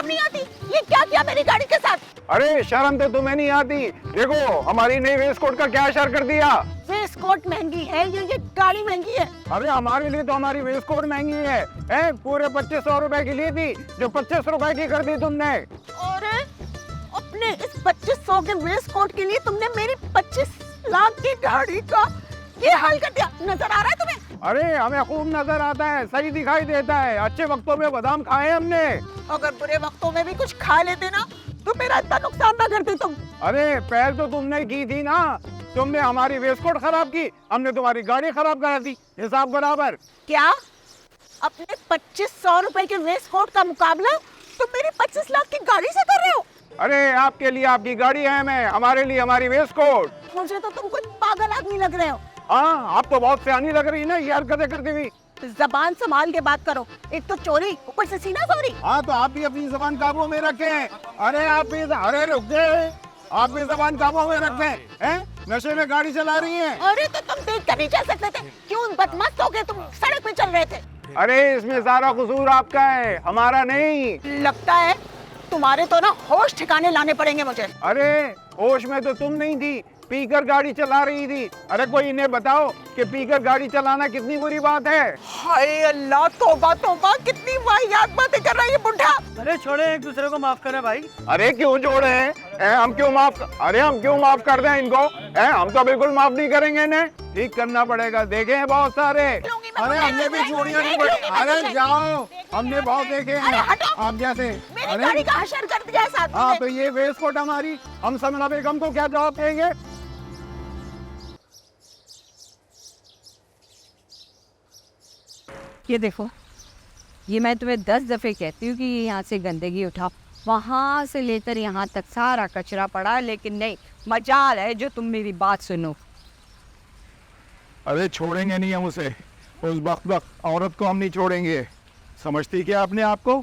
शर्म नहीं आती? ये क्या किया मेरी गाड़ी के साथ? अरे शर्म तो तुम्हें नहीं आती? देखो हमारी नई वेस्ट कोट का क्या असर कर दिया। वेस्ट कोट महंगी है, ये गाड़ी महंगी है। अरे हमारे लिए तो हमारी वेस्ट कोट महंगी है? पूरे 2500 रुपए की ली थी, जो 25 रुपए की कर दी तुमने। और अपने इस 2500 के वेस्ट कोट के लिए तुमने मेरी 25 लाख की गाड़ी का ये हाल कर दिया। नजर आ रहा है तुम्हें? अरे हमें खूब नजर आता है, सही दिखाई देता है। अच्छे वक्तों में बादाम खाए हमने। अगर बुरे वक्तों में भी कुछ खा लेते ना तो मेरा इतना नुकसान ना करते तुम। अरे पहल तो तुमने की थी ना, तुमने हमारी वेस्ट कोट खराब की, हमने तुम्हारी गाड़ी खराब करा दी। हिसाब बराबर। क्या अपने 2500 रुपए के वेस्ट कोट का मुकाबला तुम मेरी 25 लाख की गाड़ी से कर रहे हो? अरे आपके लिए आपकी गाड़ी है, मैं हमारे लिए हमारी वेस्ट कोट। मुझे तो तुम कुछ पागल आदमी लग रहे हो। हाँ आप तो बहुत सियानी लग रही है ना ये हरकतें करती हुई। जबान संभाल के बात करो, एक तो चोरी ऊपर से सीना चोरी। हाँ तो आप भी अपनी जबान काबू में रखें। अरे आप भी, अरे रुक गए, आप भी जबान काबू में रखें। हैं नशे में गाड़ी चला रही हैं। अरे तो तुम देख कर नहीं चल सकते थे? क्यों बदमस्त हो गए तुम? सड़क पे चल रहे थे। अरे इसमें सारा कसूर आपका है, हमारा नहीं। लगता है तुम्हारे तो ना होश ठिकाने लाने पड़ेंगे मुझे। अरे होश में तो तुम नहीं थी, पीकर गाड़ी चला रही थी। अरे कोई इन्हें बताओ कि पीकर गाड़ी चलाना कितनी बुरी बात है। हाय अल्लाह, तौबा तौबा, कितनी वाहियात बातें कर रहा है ये बुढ़ा। अरे छोड़े, एक दूसरे को माफ करें भाई। अरे क्यों जोड़े हैं? हम क्यों माफ, अरे हम क्यों माफ कर दें इनको? हम तो बिल्कुल माफ नहीं करेंगे इन्हें, ठीक करना पड़ेगा। देखे हैं बहुत सारे। अरे हमने भी चोरियां नहीं पड़ी। अरे जाओ, हमने बहुत देखे हैं आप जैसे। मेरी गाड़ी का हशर कर दिया साथ हाँ में। तो ये वेस्ट कोट हमारी, हम समना बेगम को क्या जवाब देंगे? ये देखो, ये मैं तुम्हें 10 दफ़े कहती हूँ कि ये यहाँ से गंदगी उठाओ। वहाँ से लेकर यहाँ तक सारा कचरा पड़ा, लेकिन नहीं, मजाल है जो तुम मेरी बात सुनो। अरे छोड़ेंगे नहीं हम उसे, उस वक्त औरत को हम नहीं छोड़ेंगे। समझती क्या अपने आप को?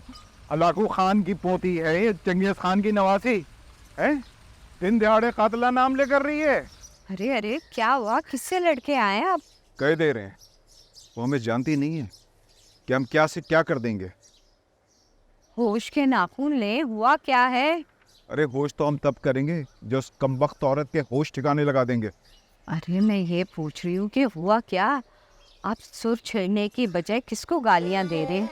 अलाकू खान की पोती है ये, चंगेज खान की नवासी है। दिन दिहाड़े कातला नाम लेकर रही है। अरे अरे, क्या हुआ? किससे लड़के आए हैं आप? कह दे रहे हैं, वो हमें जानती नहीं है कि हम क्या से क्या कर देंगे। होश के नाखून ले, हुआ क्या है? अरे होश तो हम तब करेंगे जो उस कमबख्त औरत के होश ठिकाने लगा देंगे। अरे मैं ये पूछ रही हूँ कि हुआ क्या? आप सुर छेड़ने की बजाय किसको गालियाँ दे रहे हैं?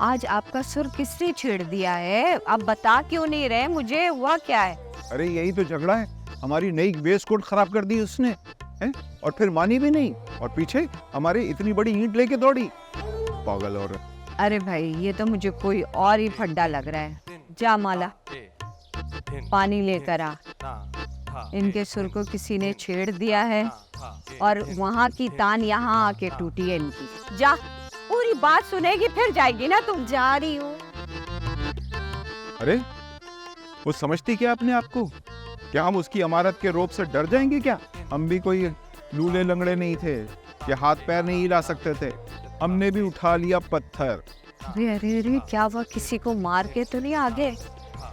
आज आपका सुर किसने छेड़ दिया है? आप बता क्यों नहीं रहे मुझे, हुआ क्या है? अरे यही तो झगड़ा है, हमारी नई वेस्ट कोट खराब कर दी उसने है, और फिर मानी भी नहीं, और पीछे हमारी इतनी बड़ी ईंट लेके दौड़ी। पागल औरत। अरे भाई, ये तो मुझे कोई और ही फड्डा लग रहा है। जा माला, पानी लेकर आ। इनके सुर को किसी ने छेड़ दिया है और वहाँ की तान यहाँ आके टूटी है इनकी। जा, पूरी बात सुनेगी फिर जाएगी ना। तुम जा रही हो। अरे वो समझती क्या अपने आप को? क्या हम उसकी अमारत के रोब से डर जाएंगे क्या? हम भी कोई लूले लंगड़े नहीं थे कि हाथ पैर नहीं हिला सकते थे, हमने भी उठा लिया पत्थर। अरे अरे अरे, क्या वह किसी को मार के तो नहीं आगे?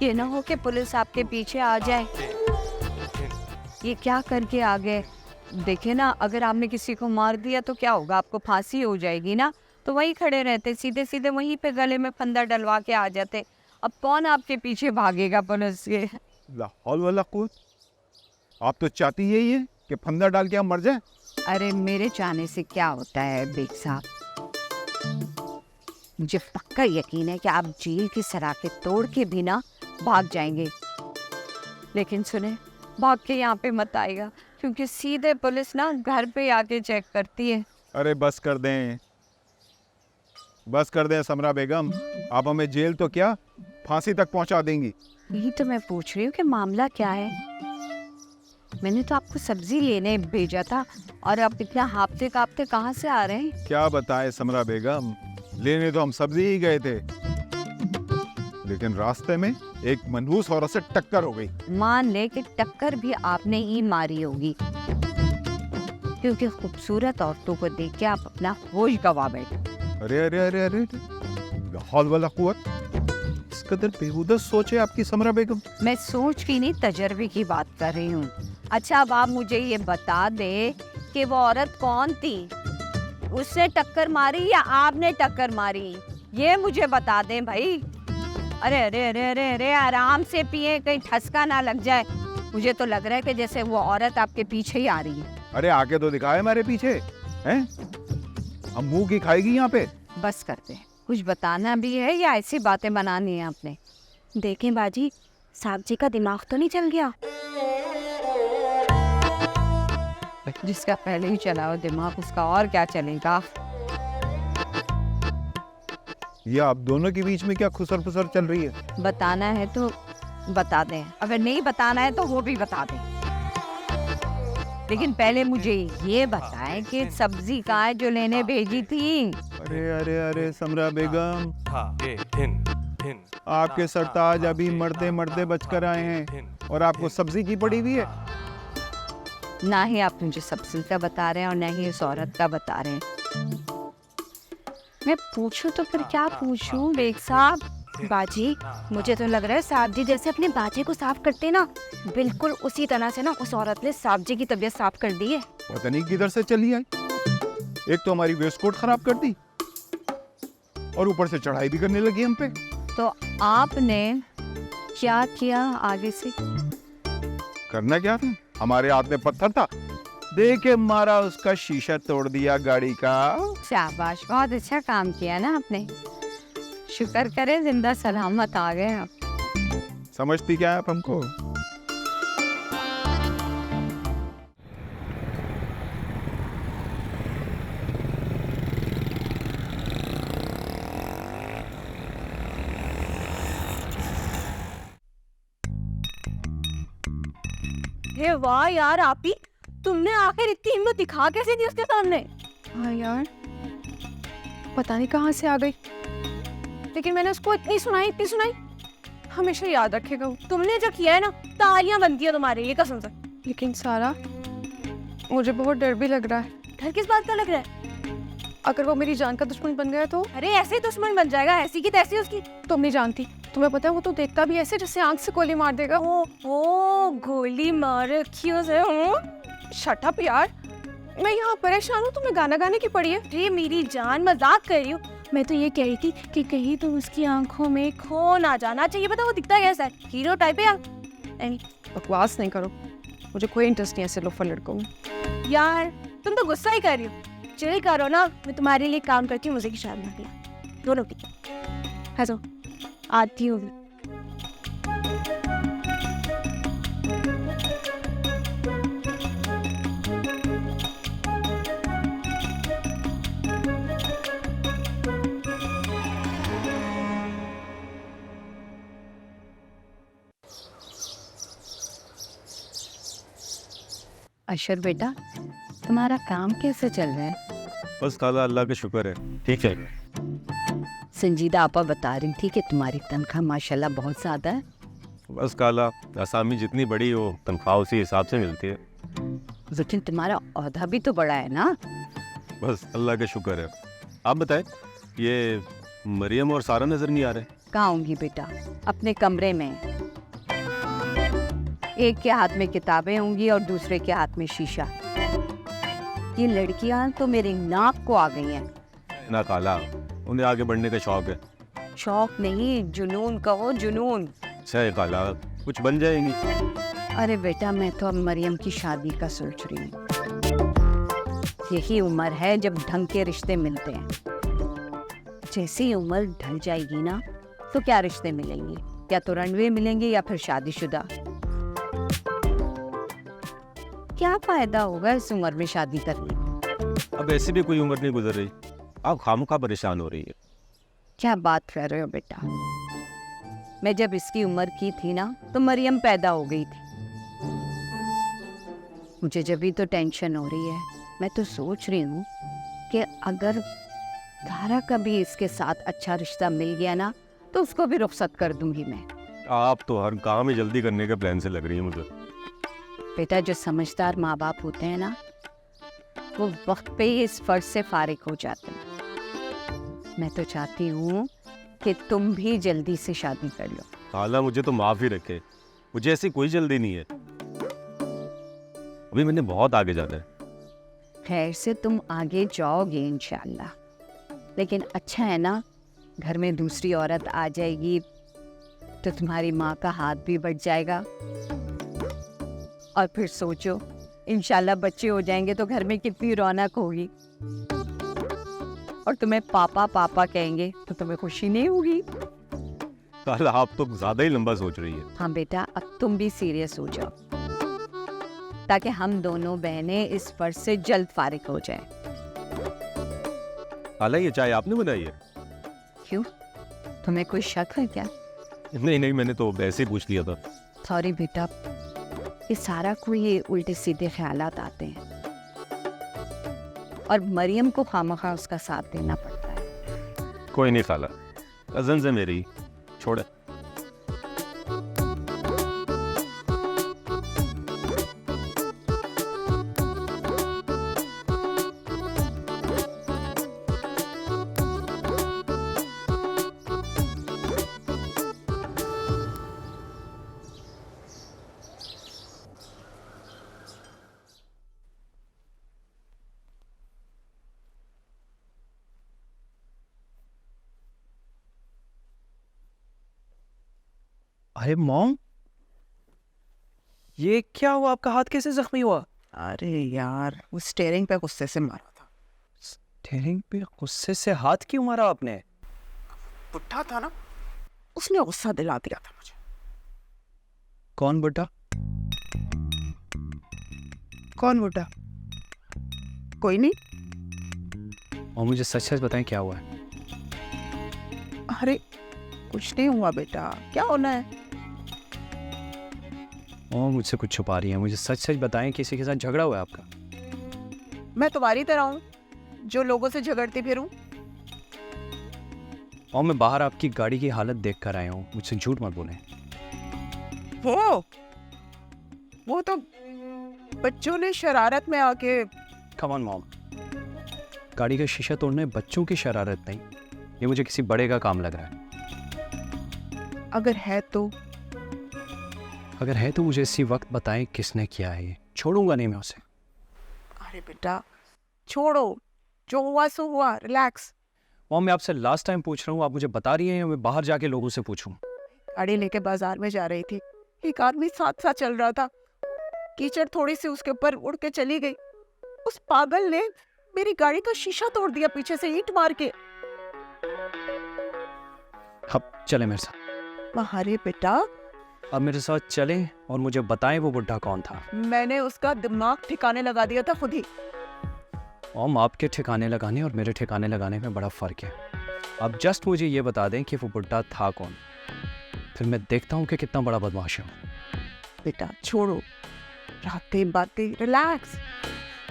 ये ना हो कि पुलिस आपके पीछे आ जाए। ये क्या करके आ गए? देखे ना, अगर आपने किसी को मार दिया तो क्या होगा? आपको फांसी हो जाएगी ना। तो वहीं खड़े रहते, सीधे सीधे वहीं पे गले में फंदा डलवा के आ जाते। अब कौन आपके पीछे भागेगा पुलिस के? ला हौल वला कुव्वत। आप तो चाहती यही है कि फंदा डाल के हम मर जाएं? अरे मेरे चाहने से क्या होता है बेग साहब? मुझे पक्का यकीन है कि आप जेल की सराखें तोड़ के भी ना भाग जाएंगे। लेकिन सुने, भाग के यहाँ पे मत आएगा, क्योंकि सीधे पुलिस ना घर पे आके चेक करती है। अरे बस कर दें, बस कर दें समरा बेगम, आप हमें जेल तो क्या फांसी तक पहुंचा देंगी। यही तो मैं पूछ रही हूँ कि मामला क्या है। मैंने तो आपको सब्जी लेने भेजा था और आप इतना हाफते कांपते कहाँ से आ रहे हैं? क्या बताएं समरा बेगम, लेने तो हम सब्जी ही गए थे, लेकिन रास्ते में एक मनहूस औरत से टक्कर हो गई। मान ले कि टक्कर भी आपने ही मारी होगी, क्योंकि खूबसूरत औरतों को देख के आप अपना होश गवा बैठे। अरे अरे अरे अरे, हौल वाला कुव्वत, इस कदर बेहुदा सोच है आपकी समरा बेगम। मैं सोच की नहीं, तजर्बे की बात कर रही हूँ। अच्छा, अब आप मुझे ये बता दे कि वो औरत कौन थी? उसने टक्कर मारी या आपने टक्कर मारी? ये मुझे बता दें भाई। अरे अरे अरे अरे अरे आराम से पिए, कहीं ठसका ना लग जाए। मुझे तो लग रहा है कि जैसे वो औरत आपके पीछे ही आ रही है। अरे आके तो दिखाए हमारे पीछे हैं, हम मुंह की खाएगी यहाँ पे। बस करते हैं, कुछ बताना भी है या ऐसी बातें बनानी है आपने? देखें बाजी, साहब जी का दिमाग तो नहीं चल गया? जिसका पहले ही चला हो दिमाग, उसका और क्या चलेगा। ये आप दोनों के बीच में क्या खुसर फुसर चल रही है? बताना है तो बता दें, अगर नहीं बताना है तो वो भी बता दें। लेकिन पहले मुझे ये बताएं कि सब्जी कहाँ है जो लेने भेजी थी? अरे अरे अरे समरा बेगम, आपके सरताज अभी मरते मरते बचकर आए हैं और आपको सब्जी की पड़ी हुई है। ना ही आप मुझे सब्जी का बता रहे हैं और ना ही उस औरत का बता रहे हैं। मैं पूछूं तो फिर क्या पूछूं बेग साहब? बाजी, मुझे तो लग रहा है साहब जी जैसे अपने बाजे को साफ करते ना, बिल्कुल उसी तरह से ना उस औरत ने साहब जी की तबीयत साफ कर दी है। पता नहीं किधर से चली आई, एक तो हमारी वेस्टकोट खराब कर दी और ऊपर से चढ़ाई भी करने लगी हम पे। तो आपने क्या किया आगे से? करना क्या था, हमारे हाथ में पत्थर था, दे के मारा, उसका शीशा तोड़ दिया गाड़ी का। शाबाश, बहुत अच्छा काम किया ना आपने। शुक्र करें जिंदा सलामत आ गए आप। समझती क्या है आप हमको? हे वाह यार आपी, तुमने आखिर इतनी हिम्मत दिखा कैसे दी उसके सामने? हाँ यार, पता नहीं कहाँ से आ गई, लेकिन मैंने उसको इतनी सुनाई, हमेशा याद रखेगा वो। तुमने जो किया है ना, तालियां बनती है तुम्हारे लिए कसम से। लेकिन सारा, मुझे बहुत डर भी लग रहा है। डर किस बात का लग रहा है? अगर वो मेरी जान का दुश्मन बन गया तो? अरे ऐसे ही दुश्मन बन जाएगा, ऐसी की तैसी उसकी। तुम नहीं जानती, तुम्हें पता है वो तो देखता भी ऐसे जैसे आंख से गोली मार देगा। ओ गोली मार रखी उसे। शट अप यार, मैं यहाँ परेशान हूँ, तुम्हें गाना गाने की पड़ी है। अरे मेरी जान, मजाक कर रही हूँ। मैं तो ये कह रही थी कि कहीं तुम उसकी आंखों में खो ना जाना चाहिए। पता वो दिखता कैसा है, हीरो टाइप है यार। बकवास नहीं करो, मुझे कोई इंटरेस्ट नहीं ऐसे लोफर लड़कों में। यार तुम तो गुस्सा ही कर रही हो। चिल करो ना, मैं तुम्हारे लिए काम करती हूँ, मुझे की शादी ना किया दोनों की। हंसो, आती हूँ। अशर बेटा, तुम्हारा काम कैसे चल रहा है? बस खाला अल्लाह का शुक्र है, ठीक है। संजीदा आपा बता रही थी कि तुम्हारी तनख्वाह माशाल्लाह बहुत ज़्यादा है। बस खाला, आसामी जितनी बड़ी हो तनख्वाह उसी हिसाब से मिलती है। लेकिन तुम्हारा औहदा भी तो बड़ा है ना। बस अल्लाह का शुक्र है। आप बताएं, ये मरियम और सारा नजर नहीं आ रहे? कहाँ होंगी बेटा? अपने कमरे में। एक के हाथ में किताबें होंगी और दूसरे के हाथ में शीशा। ये लड़कियां तो मेरी नाक को आ गई हैं। ना खाला, उन्हें आगे बढ़ने का शौक है। शौक नहीं, जुनून कहो, जुनून। सही खाला, कुछ बन जाएंगी। अरे बेटा, मैं तो अब मरियम की शादी का सोच रही हूँ। यही उम्र है जब ढंग के रिश्ते मिलते हैं। जैसी उम्र ढल जाएगी ना, तो क्या रिश्ते मिलेंगे? या तो रनवे मिलेंगे या फिर शादीशुदा। क्या फायदा होगा इस उम्र में शादी करने? अब ऐसी भी कोई उम्र नहीं गुजर रही, आप खामखा परेशान हो रही है। क्या बात कर रहे हो बेटा? मैं जब इसकी उम्र की थी ना, तो मरियम पैदा हो गई थी। मुझे जब भी तो टेंशन हो रही है। मैं तो सोच रही हूँ कि अगर धारा का भी इसके साथ अच्छा रिश्ता मिल गया ना, तो उसको भी रुखसत कर दूंगी मैं। आप तो हर काम में जल्दी करने के प्लान से लग रही है मुझे। बेटा, जो समझदार माँ बाप होते हैं ना, वो वक्त पे ही इस फर्ज से फारिग हो जाते हैं। मैं तो चाहती हूँ कि तुम भी जल्दी से शादी कर लो। खाला, मुझे तो माफ ही रखे, मुझे ऐसी कोई जल्दी नहीं है। अभी मैंने बहुत आगे जाना है। खैर से तुम आगे जाओगे इंशाल्लाह। लेकिन अच्छा है ना, घर में दूसरी औरत आ जाएगी तो तुम्हारी माँ का हाथ भी बढ़ जाएगा। और फिर सोचो, इंशाल्लाह बच्चे हो जाएंगे तो घर में कितनी रौनक होगी। और तुम्हें पापा पापा कहेंगे तो तुम्हें खुशी नहीं होगी। खाला आप तो ज्यादा ही लंबा सोच रही है। हाँ बेटा, अब तुम भी सीरियस हो जाओ ताकि हम दोनों बहनें इस फर्ज से जल्द फारिग हो जाएं। खाला ये चाय आपने बनाई है? क्यों, तुम्हें कोई शक है क्या? नहीं नहीं, मैंने तो वैसे ही पूछ लिया था। सॉरी बेटा, ये सारा कोई उल्टे सीधे ख्यालात आते हैं और मरियम को खामखा उसका साथ देना पड़ता है। कोई नहीं खाला, कजन से मेरी छोड़। अरे मॉम, ये क्या हुआ? आपका हाथ कैसे जख्मी हुआ? अरे यार, वो स्टेयरिंग पे गुस्से से मारा था। स्टीयरिंग पे गुस्से से हाथ क्यों मारा आपने? बुढ़ा था ना, उसने गुस्सा दिला दिया था मुझे। कौन बुड्ढा? कौन बुढ़ा? कोई नहीं। और मुझे सच सच बताएं क्या हुआ है? अरे कुछ नहीं हुआ बेटा, क्या होना है? और मुझसे कुछ छुपा रही है। मुझे सच सच बताएं, किसी के साथ झगड़ा हुआ है आपका? मैं तुम्हारी तरह हूँ जो लोगों से झगड़ती फिरूं? और मैं बाहर आपकी गाड़ी की हालत देख कर आया हूँ, मुझसे झूठ मत बोलें। वो तो बच्चों ने शरारत में आके। कम ऑन मॉम, गाड़ी का शीशा तोड़ने बच्चों की शरारत नहीं, ये मुझे किसी बड़े का काम लग रहा है। अगर है तो मुझे इसी वक्त बताएं किसने किया है ये। छोड़ूंगा नहीं मैं उसे। अरे बेटा छोड़ो, जो हुआ सो हुआ, रिलैक्स। मॉम मैं आपसे लास्ट टाइम पूछ रहा हूँ, आप मुझे बता रही हैं या मैं बाहर जाके लोगों से पूछूं? गाड़ी लेके बाजार में जा रही थी, एक आदमी साथ साथ चल रहा था, कीचड़ थोड़ी सी उसके ऊपर उड़ के चली गई। उस पागल ने मेरी गाड़ी का शीशा तोड़ दिया पीछे से ईंट मार के। अब चले मेरे साथ। अरे बेटा, अब मेरे साथ चलें और मुझे बताएं वो बुड्ढा कौन था। मैंने उसका दिमाग ठिकाने लगा दिया था खुद ही। मॉम आपके ठिकाने लगाने और मेरे ठिकाने लगाने में बड़ा फर्क है। अब जस्ट मुझे ये बता दें कि वो बुड्ढा था कौन, फिर मैं देखता हूँ कि कितना बड़ा बदमाश है। बेटा छोड़ो, बातें बातें, रिलैक्स।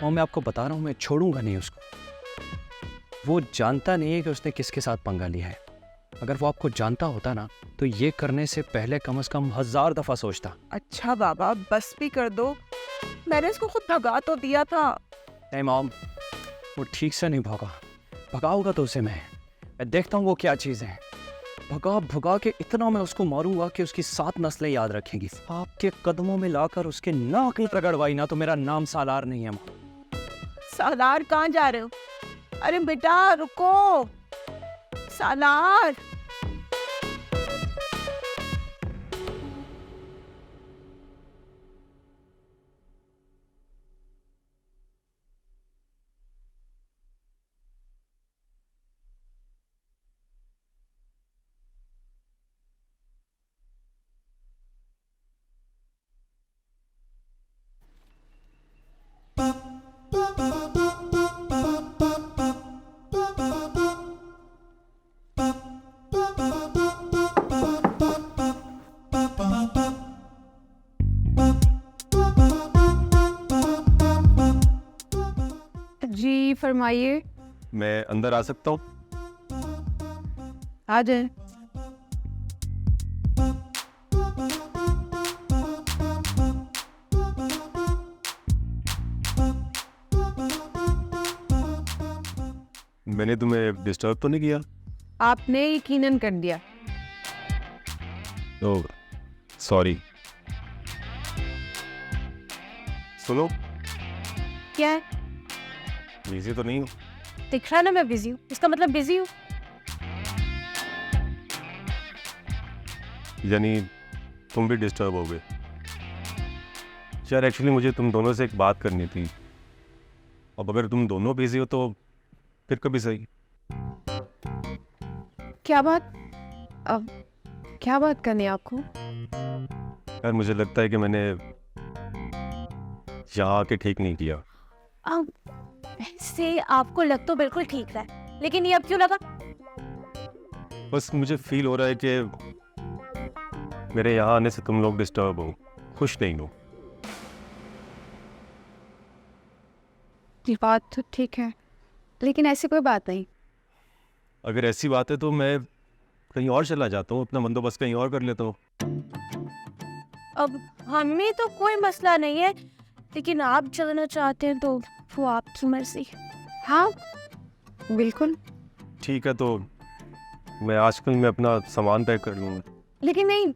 और मैं आपको बता रहा हूँ, मैं छोड़ूंगा नहीं उसको। वो जानता नहीं है कि उसने किसके साथ पंगा लिया है। अगर वो आपको जानता होता ना तो ये करने से पहले कम से कम 1000 दफा सोचता। अच्छा बाबा, बस भी कर दो, मैंने इसको खुद भगा तो दिया था। नहीं मॉम, वो ठीक से नहीं भगा। भगाऊंगा तो उसे मैं देखता हूँ वो क्या चीज़ है। भगा भगा के इतना मैं उसको मारूंगा कि उसकी 7 नस्लें याद रखेंगी। आपके कदमों में लाकर उसके नाक में रगड़वाई ना तो मेरा नाम सालार नहीं है मॉम। सालार कहाँ जा रहे हो? अरे बेटा रुको, सालार। जी फरमाइए। मैं अंदर आ सकता हूँ? आ जाए। मैंने तुम्हें डिस्टर्ब तो नहीं किया? आपने यकीनन कर दिया। Oh sorry. सुनो, क्या है? बिजी तो नहीं हो? दिख रहा ना मैं बिजी हूँ, इसका मतलब बिजी हूँ। यानी तुम भी डिस्टर्ब हो गए। यार एक्चुअली मुझे तुम दोनों से एक बात करनी थी। अब अगर तुम दोनों बिजी हो तो फिर कभी सही। क्या बात? अब क्या बात करनी है आपको? यार मुझे लगता है कि मैंने यहाँ आके ठीक नहीं किया। अब से आपको लग तो बिल्कुल ठीक रहा है, लेकिन ये अब क्यों लगा? बस मुझे फील हो रहा है कि मेरे यहाँ आने से तुम लोग डिस्टर्ब हो, खुश नहीं हो। ये बात तो ठीक है, लेकिन ऐसी कोई बात नहीं। अगर ऐसी बात है तो मैं कहीं और चला जाता हूँ, अपना बंदोबस्त कहीं और कर लेता हूँ। अब हमें तो कोई मसला नहीं है, लेकिन आप चलना चाहते हैं तो वो आपकी मर्जी। हाँ बिल्कुल। ठीक है, तो मैं आजकल में अपना सामान पैक कर लूँगा। लेकिन नहीं,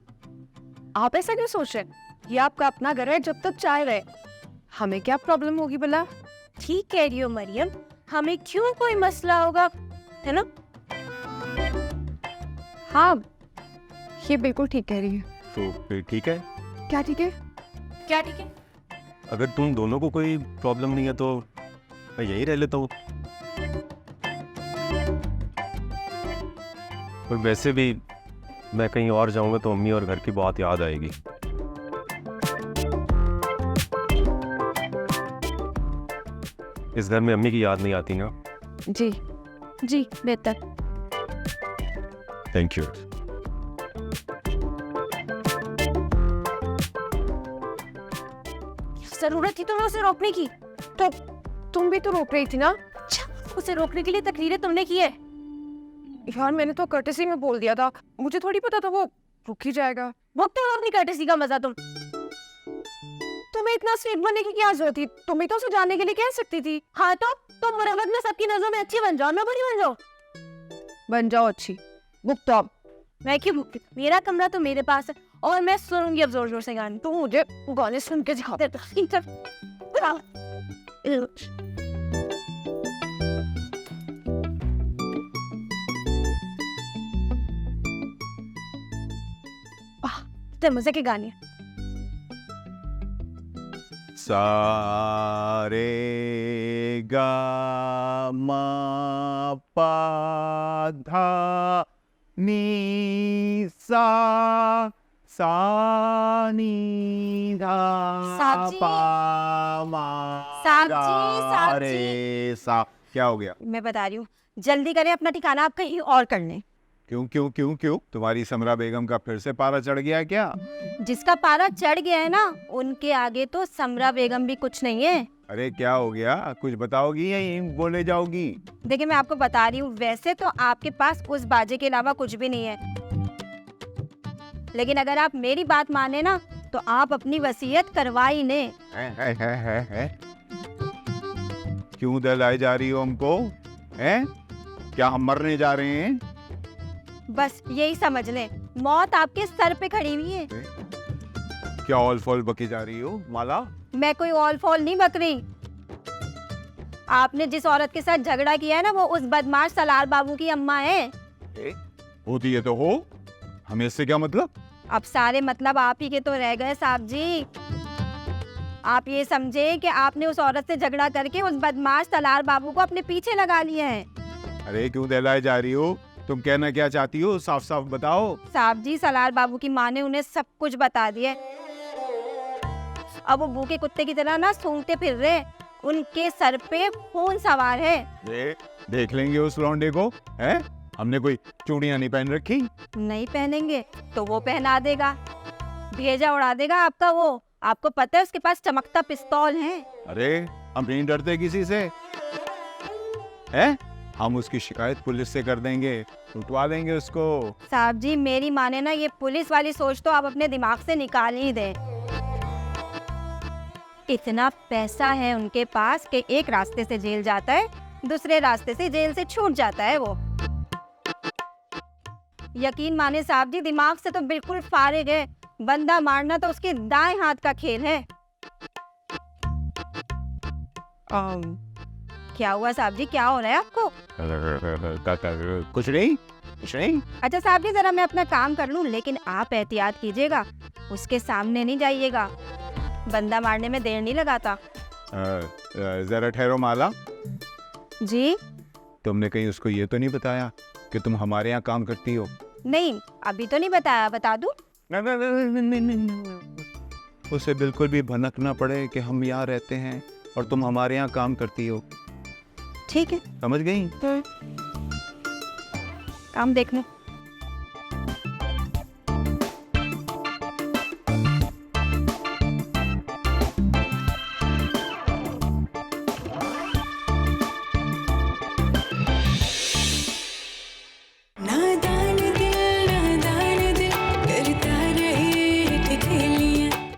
आप ऐसा क्यों सोच रहे हैं? ये आपका अपना घर है, जब तक चाहे रहे। हमें क्या प्रॉब्लम होगी भला? ठीक कह रही हो मरियम, हमें क्यों कोई मसला होगा, है ना? हाँ ये बिल्कुल ठीक कह रही है। तो फिर ठीक है। क्या ठीक है? क्या ठीक है? अगर तुम दोनों को कोई प्रॉब्लम नहीं है तो मैं यहीं रह लेता हूँ। और वैसे भी मैं कहीं और जाऊँगा तो अम्मी और घर की बहुत याद आएगी। इस घर में अम्मी की याद नहीं आती ना? जी जी बेहतर। Thank you. जरूरत थी तुम्हें उसे रोकने की? तो तुम भी तो रोक रही थी ना? उसे रोकने के लिए तकरीरें तुमने की है। यार मैंने तो कर्टेसी में बोल दिया था, मुझे थोड़ी पता था वो रुक ही जाएगा। भोगते हो अपनी कर्टेसी का मजा तुम। तुम्हें इतना स्ट्रिक्ट बनने की क्या जरूरत थी? तुम ही तो उसे जाने के लिए कह सकती थी। हाँ तो मुरवत में सबकी नजरों में अच्छी बन जाओ, ना बुरी बन जाओ। बन जाओ अच्छी। भुगतो अब। मैं क्यों भुगती? मेरा कमरा तो मेरे पास है और मैं सुनूंगी अब जोर जोर से गाने। तू मुझे गाने सुन के दिखा। तो मजे के गाने। सा रे गा मा पा धा नी सा नी धा साहब जी। पा मा साहब गा जी, साहब रे जी। सा। क्या हो गया? मैं बता रही हूँ, जल्दी करें, अपना ठिकाना आप कहीं और कर लें। क्यों क्यों क्यों क्यों? तुम्हारी समरा बेगम का फिर से पारा चढ़ गया क्या? जिसका पारा चढ़ गया है ना, उनके आगे तो समरा बेगम भी कुछ नहीं है। अरे क्या हो गया? कुछ बताओगी या यहीं बोले जाओगी? देखिए मैं आपको बता रही हूँ, वैसे तो आपके पास उस बाजे के अलावा कुछ भी नहीं है, लेकिन अगर आप मेरी बात माने ना तो आप अपनी वसीयत करवा ही ले। है? क्यों दलाई जा रही हो हमको? हैं? क्या हम मरने जा रहे हैं? बस यही समझ लें, मौत आपके सर पे खड़ी हुई है। क्या ऑल फॉल बकी जा रही हो माला? मैं कोई ऑल फॉल नहीं बक रही। आपने जिस औरत के साथ झगड़ा किया है ना, वो उस बदमाश सलार बाबू की अम्मा है। होती है तो हो, हमें इससे क्या मतलब? अब सारे मतलब आप ही के तो रह गए साहब जी। आप ये समझे कि आपने उस औरत से झगड़ा करके उस बदमाश सलार बाबू को अपने पीछे लगा लिया है। अरे क्यों दहलाई जा रही हो? तुम कहना क्या चाहती हो? साफ साफ बताओ। साहब जी, सलार बाबू की माँ ने उन्हें सब कुछ बता दिया। अब वो भूखे कुत्ते की तरह ना सूंघते फिर रहे, उनके सर पे खून सवार है। देख लेंगे उस लौंडे को, हैं? हमने कोई चूड़ियां नहीं पहन रखी। नहीं पहनेंगे तो वो पहना देगा, भेजा उड़ा देगा आपका वो। आपको पता है उसके पास चमकता पिस्तौल है। अरे हम नहीं डरते किसी से, हैं? हम उसकी शिकायत पुलिस से कर देंगे, उठवा देंगे उसको। साहब जी, मेरी माने ना, ये पुलिस वाली सोच तो आप अपने दिमाग से निकाल ही दें। इतना पैसा है उनके पास कि एक रास्ते से जेल जाता है, दूसरे रास्ते से जेल से छूट जाता है वो। यकीन माने साहब जी, दिमाग से तो बिल्कुल फारिग है। बंदा मारना तो उसके दाएं हाथ का खेल है। क्या हुआ साहब जी, क्या हो रहा है आपको? कुछ नहीं, कुछ नहीं। अच्छा साहब जी, जरा मैं अपना काम कर लूं, लेकिन आप एहतियात कीजिएगा, उसके सामने नहीं जाइएगा, बंदा मारने में देर नहीं लगाता। जरा ठहरो माला, जी तुमने कहीं उसको ये तो नहीं बताया कि तुम हमारे यहाँ काम करती हो? नहीं, अभी तो नहीं बताया, बता दूं? उसे बिल्कुल भी भनक ना पड़े कि हम यहाँ रहते हैं और तुम हमारे यहाँ काम करती हो। ठीक है, समझ गई? काम देख लूं।